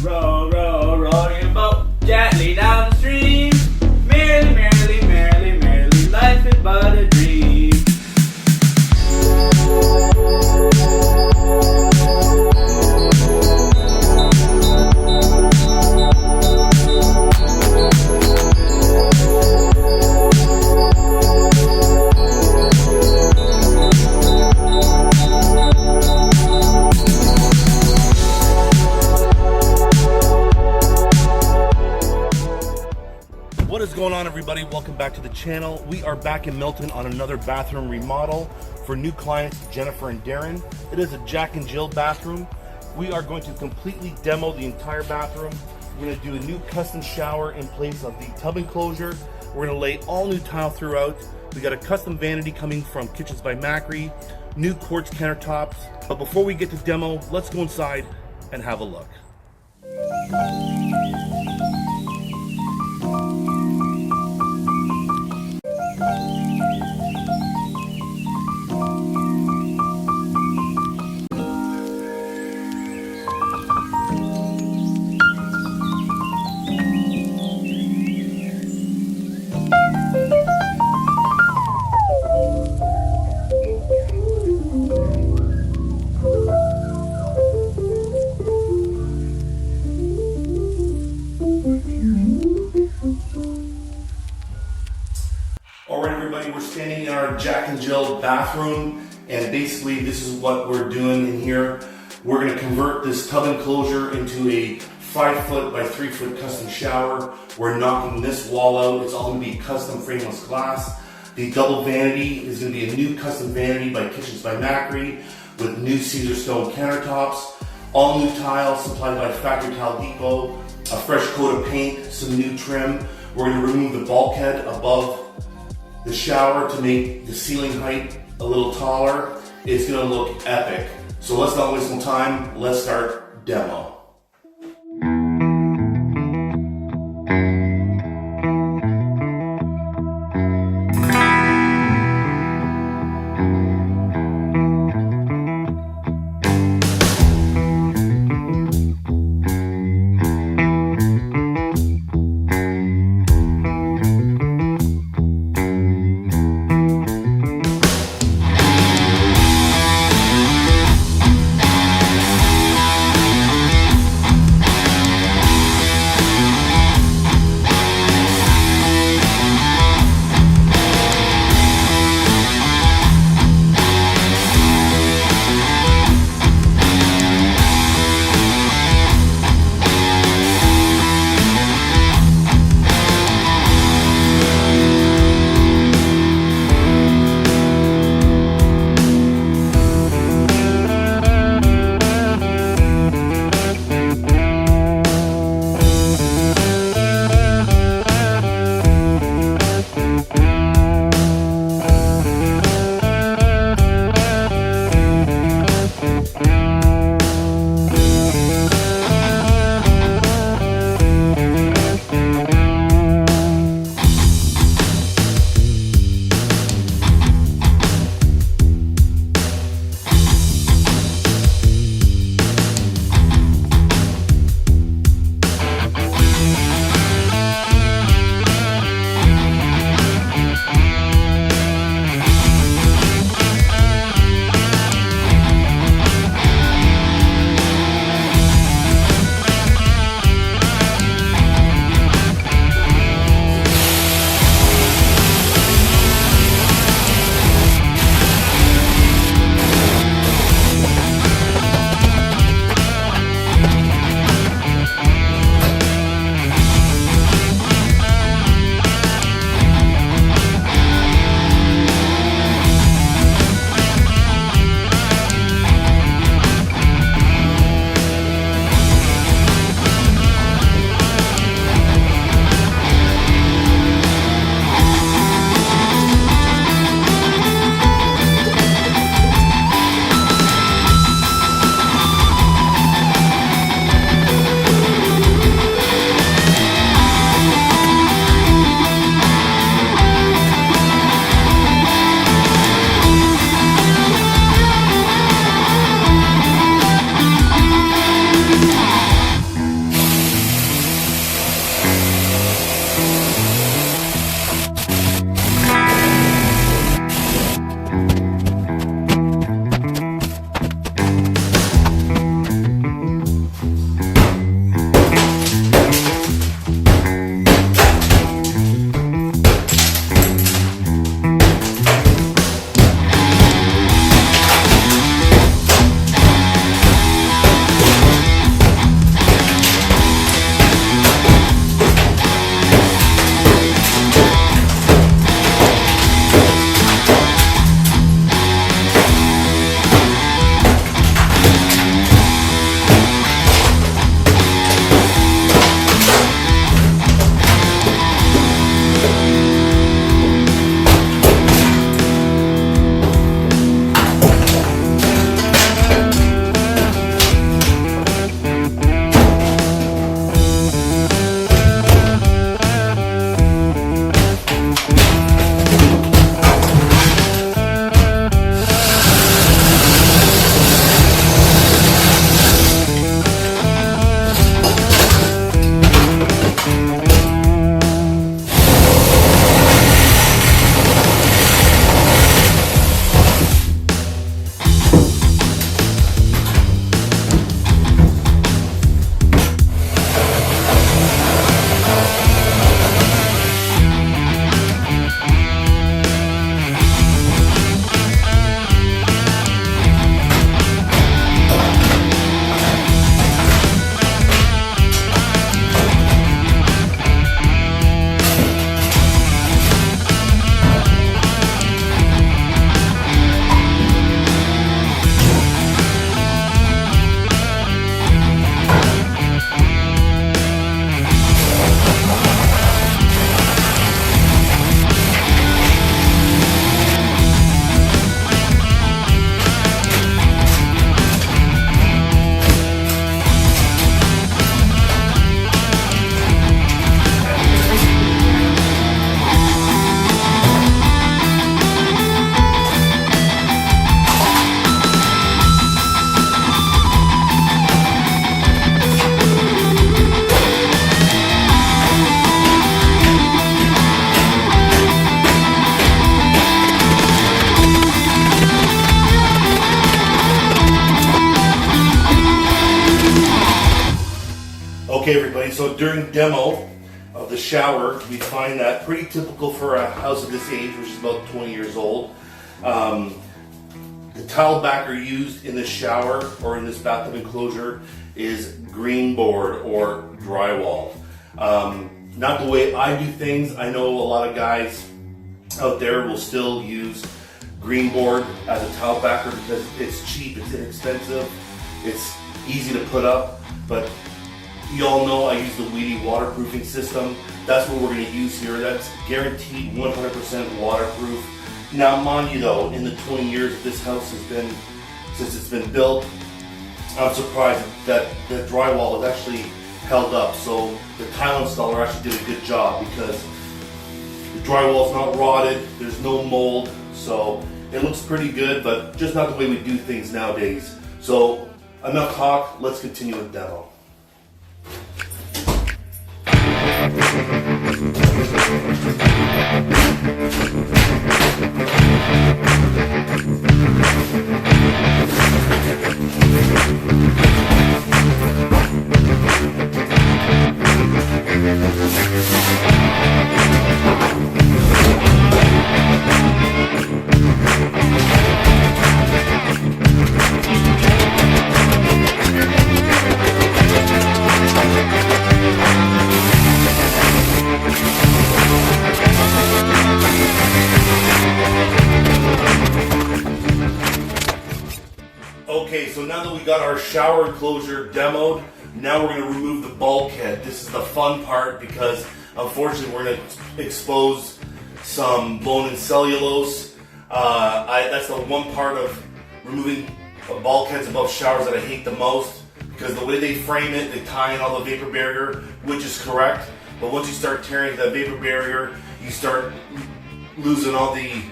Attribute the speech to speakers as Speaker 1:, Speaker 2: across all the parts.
Speaker 1: Row, row, row your boat gently down the stream. Merrily, merrily, merrily, merrily, life is but a dream.
Speaker 2: What is going on, everybody? Welcome back to the channel. We are back in Milton on another bathroom remodel for new clients Jennifer and Darren. It is a Jack and Jill bathroom. We are going to completely demo the entire bathroom. We're going to do a new custom shower in place of the tub enclosure. We're going to lay all new tile throughout. We got a custom vanity coming from Kitchens by Macri, new quartz countertops. But before we get to demo, let's go inside and have a look. Alright, everybody, we're standing in our Jack and Jill bathroom, and basically this is what we're doing in here. We're going to convert this tub enclosure into a 5-foot by 3-foot custom shower. We're knocking this wall out. It's all going to be custom frameless glass. The double vanity is going to be a new custom vanity by Kitchens by Macri with new Caesar stone countertops, all new tile supplied by Factory Tile Depot, a fresh coat of paint, some new trim. We're going to remove the bulkhead above the shower to make the ceiling height a little taller. It's going to look epic. So let's not waste some time. Let's start demo. Okay everybody, so during demo of the shower, we find that pretty typical for a house of this age, which is about 20 years old. The tile backer used in the shower or in this bathtub enclosure is green board or drywall. Not the way I do things. I know a lot of guys out there will still use green board as a tile backer because it's cheap, it's inexpensive, it's easy to put up, but you all know I use the Weedy waterproofing system. That's what we're going to use here. That's guaranteed 100% waterproof. Now, mind you though, in the 20 years this house has been, since it's been built, I'm surprised that the drywall has actually held up. So the tile installer actually did a good job because the drywall is not rotted, there's no mold, so it looks pretty good, but just not the way we do things nowadays. So enough talk, let's continue with demo. Okay, so now that we got our shower enclosure demoed, now we're going to remove the bulkhead. This is the fun part because unfortunately we're going to expose some bone and cellulose. That's the one part of removing bulkheads above showers that I hate the most because the way they frame it, they tie in all the vapor barrier, which is correct. But once you start tearing that vapor barrier, you start losing all the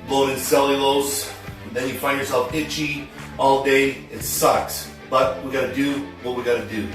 Speaker 2: bone and cellulose. Then you find yourself itchy all day. It sucks, but we gotta do what we gotta do.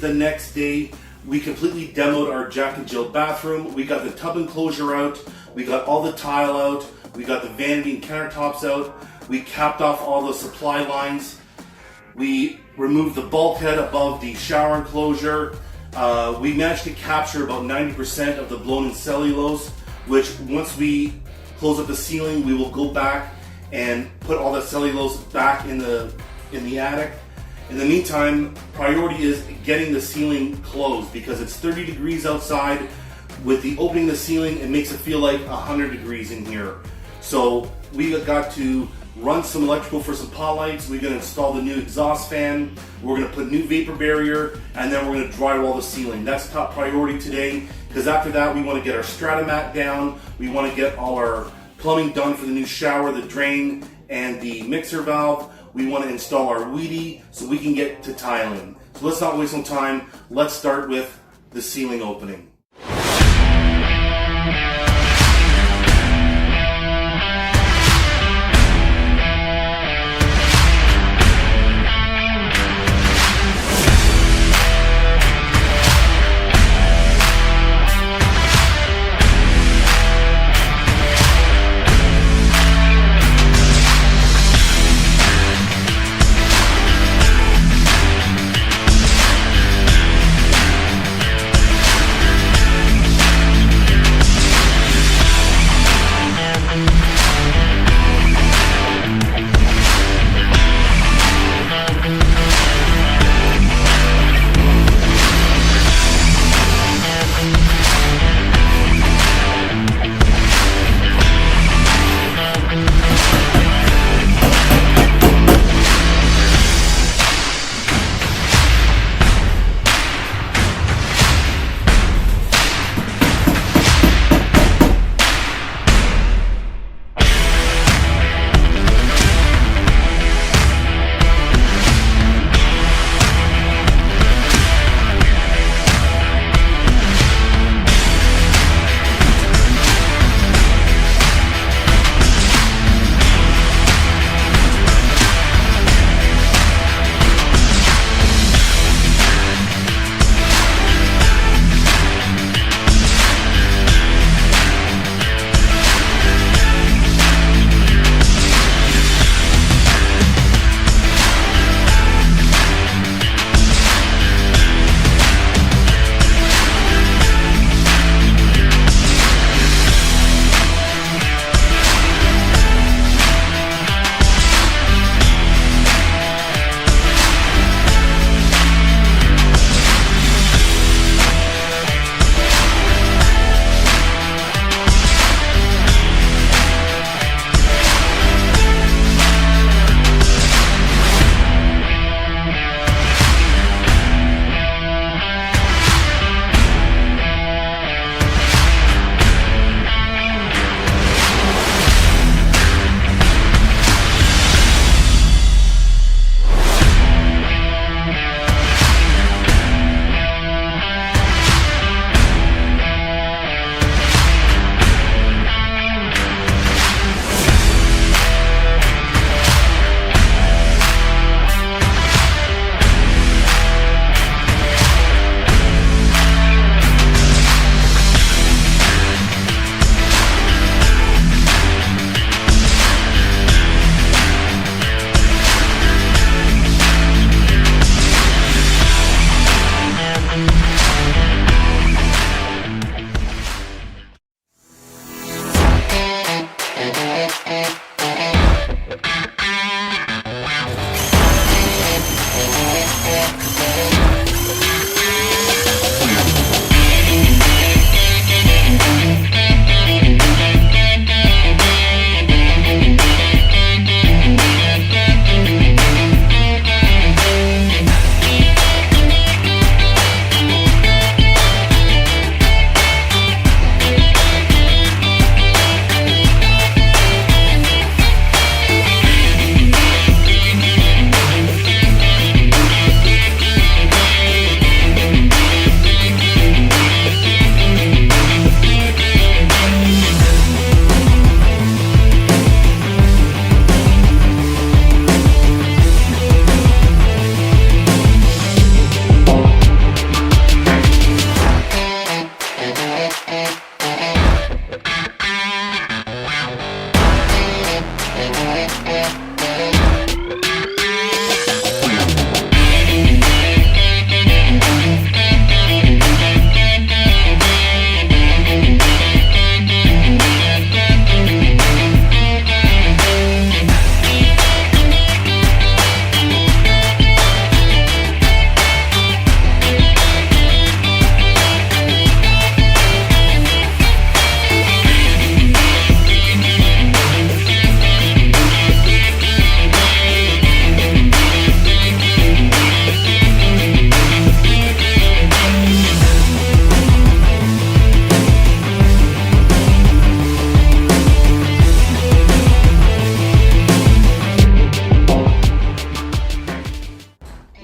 Speaker 2: The next day, we completely demoed our Jack and Jill bathroom. We got the tub enclosure out, we got all the tile out, We got the vanity and countertops out. We capped off all the supply lines. We removed the bulkhead above the shower enclosure. We managed to capture about 90% of the blown-in cellulose, which once we close up the ceiling, we will go back and put all that cellulose back in the attic. In the meantime, priority is getting the ceiling closed because it's 30 degrees outside. With the opening the ceiling, it makes it feel like 100 degrees in here. So we got to run some electrical for some pot lights. We're going to install the new exhaust fan. We're going to put new vapor barrier, and then we're going to drywall the ceiling. That's top priority today, because after that we want to get our stratamat down. We want to get all our plumbing done for the new shower, the drain, and the mixer valve. We want to install our weedy so we can get to tiling. So let's not waste some time. Let's start with the ceiling opening.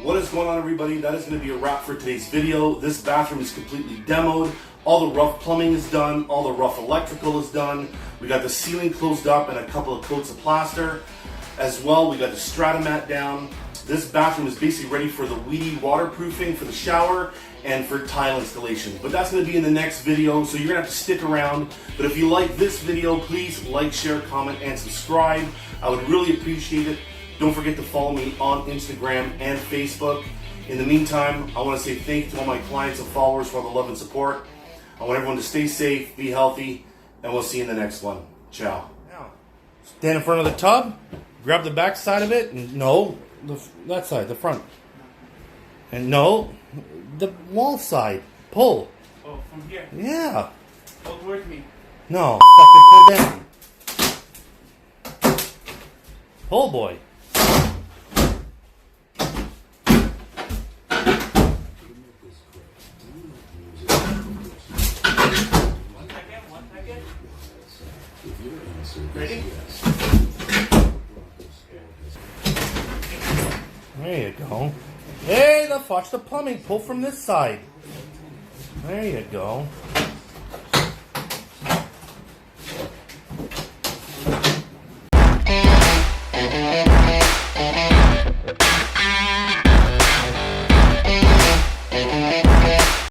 Speaker 2: What is going on, everybody? That is going to be a wrap for today's video. This bathroom is completely demoed. All the rough plumbing is done. All the rough electrical is done. We got the ceiling closed up and a couple of coats of plaster. As well, we got the stratomat down. This bathroom is basically ready for the weedy waterproofing for the shower and for tile installation. But that's going to be in the next video, so you're going to have to stick around. But if you like this video, please like, share, comment, and subscribe. I would really appreciate it. Don't forget to follow me on Instagram and Facebook. In the meantime, I want to say thank you to all my clients and followers for all the love and support. I want everyone to stay safe, be healthy, and we'll see you in the next one. Ciao. Now, stand in front of the tub, grab the back side of it, and no, that side, the front. And no, the wall side. Pull.
Speaker 1: Oh, from here.
Speaker 2: Yeah.
Speaker 1: Pull towards me.
Speaker 2: No, fucking pull down. Pull, boy.
Speaker 1: Ready?
Speaker 2: There you go. Hey, watch the plumbing. Pull from this side. There you go.